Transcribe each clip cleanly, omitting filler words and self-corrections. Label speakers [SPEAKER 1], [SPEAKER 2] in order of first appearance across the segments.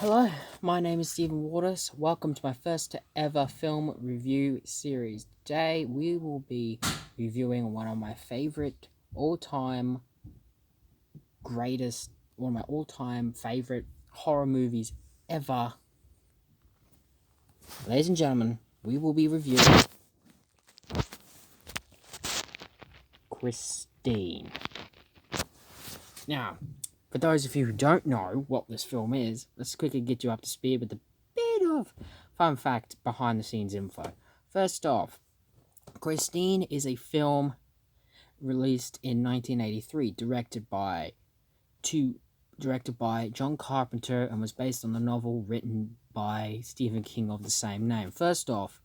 [SPEAKER 1] Hello, my name is Stephen Waters. Welcome to my first ever film review series. Today we will be reviewing one of my favorite all-time greatest, one of my all-time favorite horror movies ever. Ladies and gentlemen, we will be reviewing Christine. Now, for those of you who don't know what this film is, let's quickly get you up to speed with a bit of fun fact behind the scenes info. First off, Christine is a film released in 1983, directed by John Carpenter, and was based on the novel written by Stephen King of the same name. First off,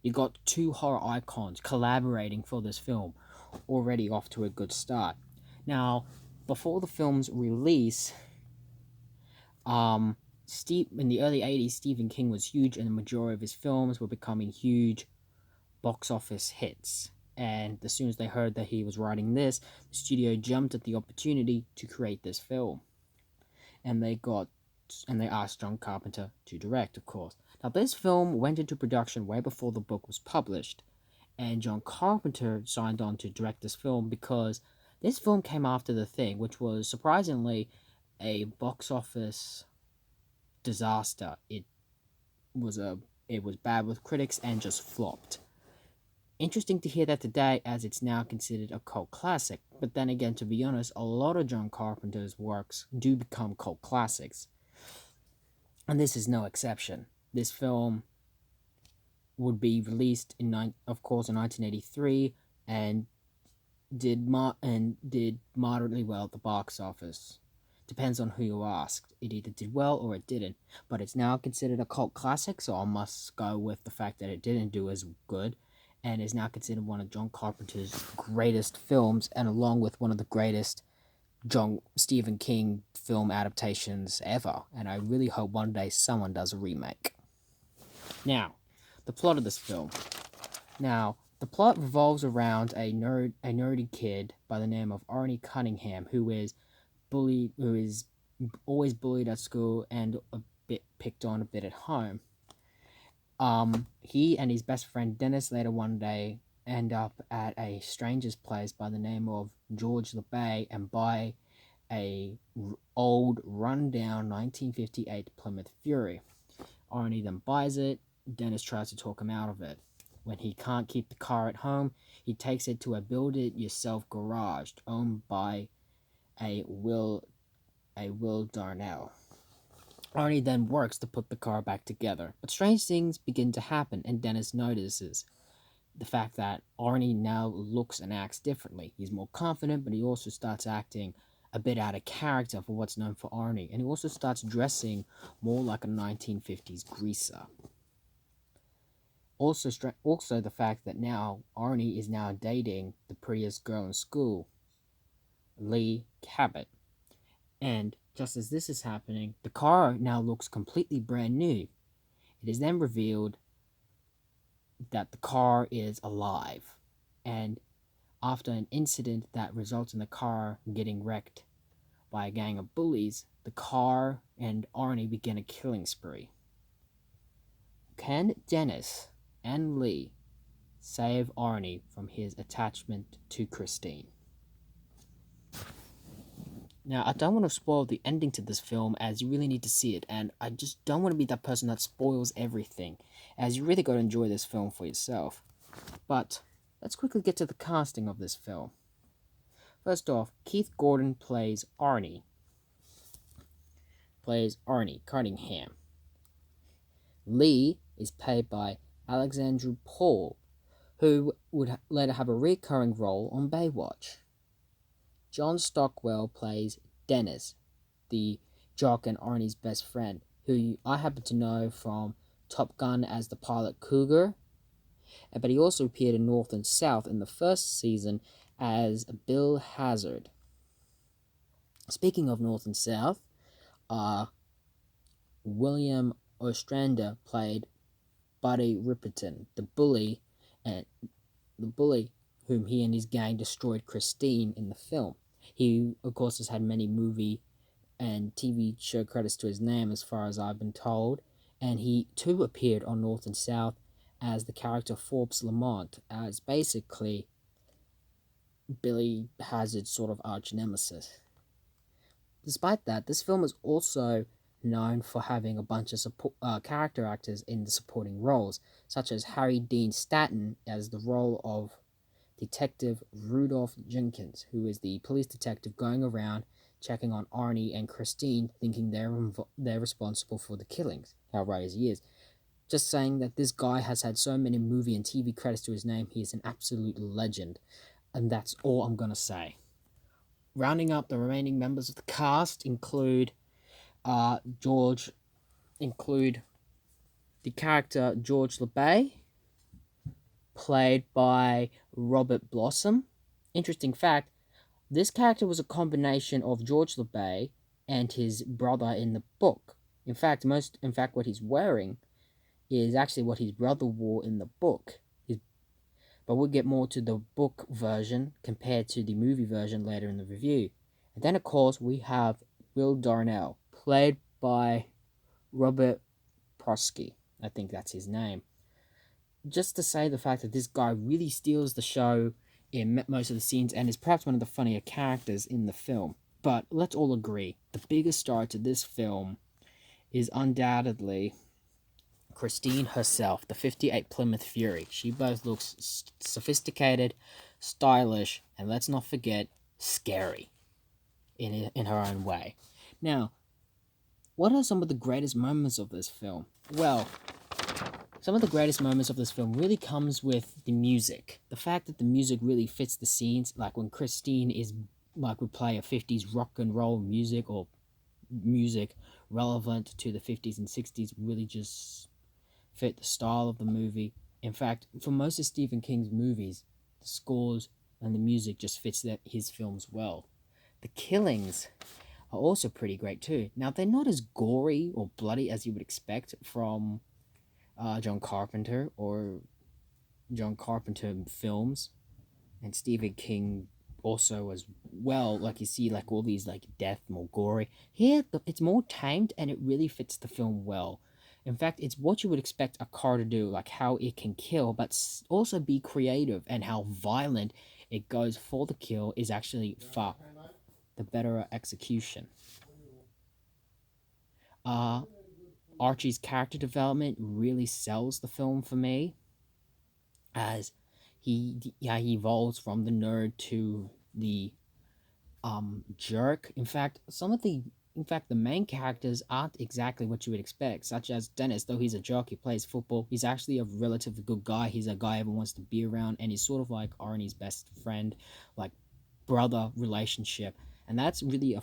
[SPEAKER 1] you got two horror icons collaborating for this film, already off to a good start. Now, before the film's release, in the early 80s, Stephen King was huge, and the majority of his films were becoming huge box office hits. And as soon as they heard that he was writing this, the studio jumped at the opportunity to create this film. And they asked John Carpenter to direct, of course. Now, this film went into production way before the book was published, and John Carpenter signed on to direct this film because this film came after The Thing, which was surprisingly a box office disaster. It was bad with critics and just flopped. Interesting to hear that today, as it's now considered a cult classic. But then again, to be honest, a lot of John Carpenter's works do become cult classics, and this is no exception. This film would be released in 1983, and did moderately well at the box office. Depends on who you ask. It either did well or it didn't. But it's now considered a cult classic, so I must go with the fact that it didn't do as good, and is now considered one of John Carpenter's greatest films, and along with one of the greatest Stephen King film adaptations ever. And I really hope one day someone does a remake. Now, the plot of this film. Now, the plot revolves around a nerdy kid by the name of Arnie Cunningham, who is always bullied at school and a bit picked on a bit at home. He and his best friend Dennis later one day end up at a stranger's place by the name of George LeBay and buy a old rundown 1958 Plymouth Fury. Arnie then buys it. Dennis tries to talk him out of it. When he can't keep the car at home, he takes it to a build-it-yourself garage owned by a Will Darnell. Arnie then works to put the car back together, but strange things begin to happen, and Dennis notices the fact that Arnie now looks and acts differently. He's more confident, but he also starts acting a bit out of character for what's known for Arnie, and he also starts dressing more like a 1950s greaser. Also, the fact that now Arnie is now dating the prettiest girl in school, Lee Cabot. And just as this is happening, the car now looks completely brand new. It is then revealed that the car is alive. And after an incident that results in the car getting wrecked by a gang of bullies, the car and Arnie begin a killing spree. Can Dennis and Lee save Arnie from his attachment to Christine? Now, I don't want to spoil the ending to this film, as you really need to see it, and I just don't want to be that person that spoils everything, as you really got to enjoy this film for yourself. But let's quickly get to the casting of this film. First off, Keith Gordon plays Arnie Cunningham. Lee is played by Alexandra Paul, who would later have a recurring role on Baywatch. John Stockwell plays Dennis, the jock and Arnie's best friend, who I happen to know from Top Gun as the pilot Cougar, but he also appeared in North and South in the first season as Bill Hazard. Speaking of North and South, William Ostrander played Buddy Ripperton, the bully whom he and his gang destroyed Christine in the film. He, of course, has had many movie and TV show credits to his name, as far as I've been told. And he too appeared on North and South as the character Forbes Lamont, as basically Billy Hazard's sort of arch nemesis. Despite that, this film is also known for having a bunch of character actors in the supporting roles, such as Harry Dean Stanton as the role of Detective Rudolph Jenkins, who is the police detective going around checking on Arnie and Christine, thinking they're responsible for the killings, how right as he is. Just saying that this guy has had so many movie and TV credits to his name, he is an absolute legend. And that's all I'm gonna say. Rounding up the remaining members of the cast include include the character George LeBay, played by Robert Blossom. Interesting fact, this character was a combination of George LeBay and his brother in the book. In fact, what he's wearing is actually what his brother wore in the book. But we'll get more to the book version compared to the movie version later in the review. And then, of course, we have Will Darnell, played by Robert Prosky. I think that's his name. Just to say the fact that this guy really steals the show in most of the scenes and is perhaps one of the funnier characters in the film. But let's all agree, the biggest star to this film is undoubtedly Christine herself, the 58 Plymouth Fury. She both looks sophisticated, stylish, and let's not forget, scary in her own way. Now, what are some of the greatest moments of this film? Well, some of the greatest moments of this film really comes with the music. The fact that the music really fits the scenes, like when Christine would play a 50s rock and roll music or music relevant to the 50s and 60s, really just fit the style of the movie. In fact, for most of Stephen King's movies, the scores and the music just fits his films well. The killings are also pretty great too. Now, they're not as gory or bloody as you would expect from John Carpenter films, and Stephen King also as well. Like you see, like all these like death, more gory. Here, it's more tamed and it really fits the film well. In fact, it's what you would expect a car to do, like how it can kill, but also be creative, and how violent it goes for the kill is actually far the better execution. Archie's character development really sells the film for me, as he evolves from the nerd to the jerk. In fact, the main characters aren't exactly what you would expect, such as Dennis. Though he's a jerk, he plays football, he's actually a relatively good guy. He's a guy everyone wants to be around, and he's sort of like Arnie's best friend, like brother relationship. And that's probably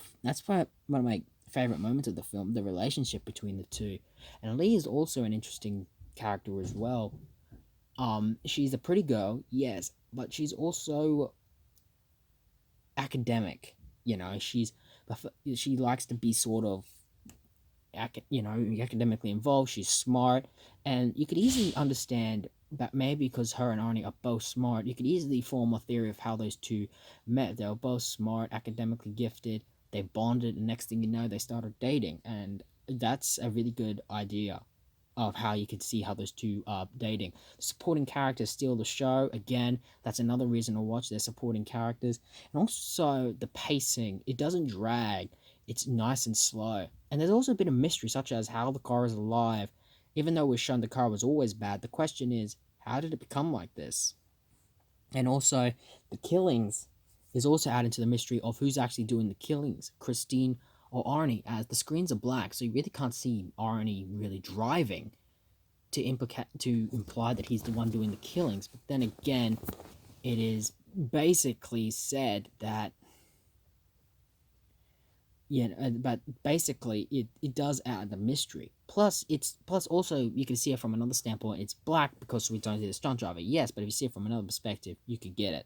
[SPEAKER 1] one of my favorite moments of the film, the relationship between the two. And Lee is also an interesting character as well. She's a pretty girl, yes, but she's also academic. She likes to be sort of academically involved. She's smart, and you could easily understand that maybe because her and Arnie are both smart, you could easily form a theory of how those two met. They were both smart, academically gifted, they bonded, and next thing you know, they started dating. And that's a really good idea of how you could see how those two are dating. The supporting characters steal the show. Again, that's another reason to watch their supporting characters. And also the pacing, it doesn't drag. It's nice and slow. And there's also a bit of mystery, such as how the car is alive. Even though we're shown the car was always bad, the question is, how did it become like this? And also, the killings is also added to the mystery of who's actually doing the killings, Christine or Arnie, as the screens are black, so you really can't see Arnie really driving to imply that he's the one doing the killings. But then again, it is basically said that but basically it does add the mystery. Plus also you can see it from another standpoint. It's black because we don't see the stunt driver, yes, but if you see it from another perspective, you could get it.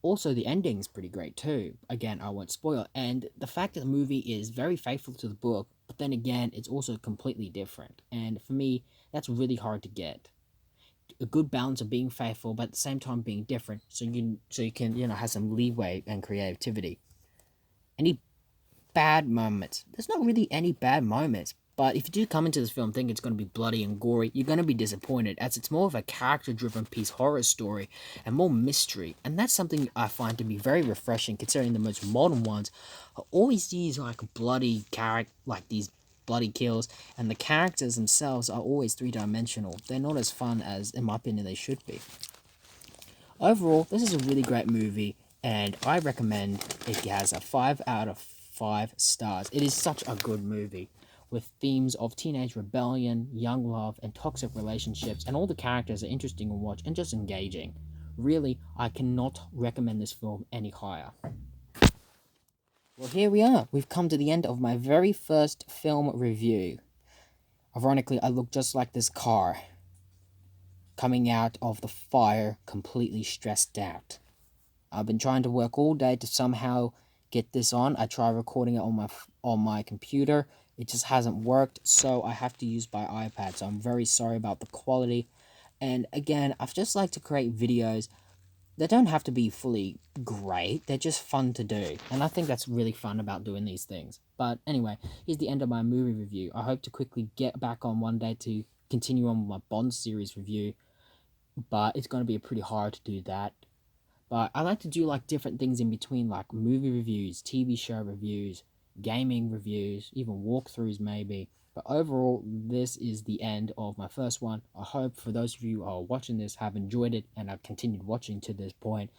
[SPEAKER 1] Also, the ending is pretty great too. Again, I won't spoil. And the fact that the movie is very faithful to the book, but then again, it's also completely different. And for me, that's really hard to get. A good balance of being faithful, but at the same time being different, so you can have some leeway and creativity. Any bad moments. There's not really any bad moments. But if you do come into this film thinking it's going to be bloody and gory, you're going to be disappointed, as it's more of a character-driven piece horror story and more mystery. And that's something I find to be very refreshing, considering the most modern ones are always these like bloody like these bloody kills, and the characters themselves are always three-dimensional. They're not as fun as, in my opinion, they should be. Overall, this is a really great movie, and I recommend it has a 5 out of 5 stars. It is such a good movie, with themes of teenage rebellion, young love, and toxic relationships, and all the characters are interesting to watch and just engaging. Really, I cannot recommend this film any higher. Well, here we are. We've come to the end of my very first film review. Ironically, I look just like this car, coming out of the fire completely stressed out. I've been trying to work all day to somehow get this on. I try recording it on my computer. It just hasn't worked, so I have to use my iPad. So I'm very sorry about the quality. And again, I've just like to create videos that don't have to be fully great. They're just fun to do. And I think that's really fun about doing these things. But anyway, here's the end of my movie review. I hope to quickly get back on one day to continue on with my Bond series review. But it's going to be pretty hard to do that. But I like to do like different things in between, like movie reviews, TV show reviews, gaming reviews, even walkthroughs maybe. But overall, this is the end of my first one. I hope for those of you who are watching this have enjoyed it and have continued watching to this point.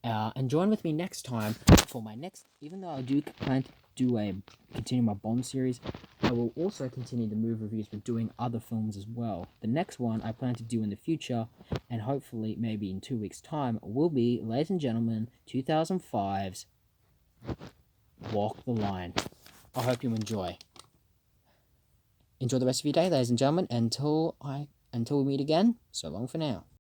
[SPEAKER 1] And join with me next time for my next, even though I do plan to continue my Bond series, I will also continue the movie reviews with doing other films as well. The next one I plan to do in the future, and hopefully maybe in 2 weeks' time, will be, ladies and gentlemen, 2005's Walk the Line. I hope you enjoy. Enjoy the rest of your day, ladies and gentlemen. Until we meet again, so long for now.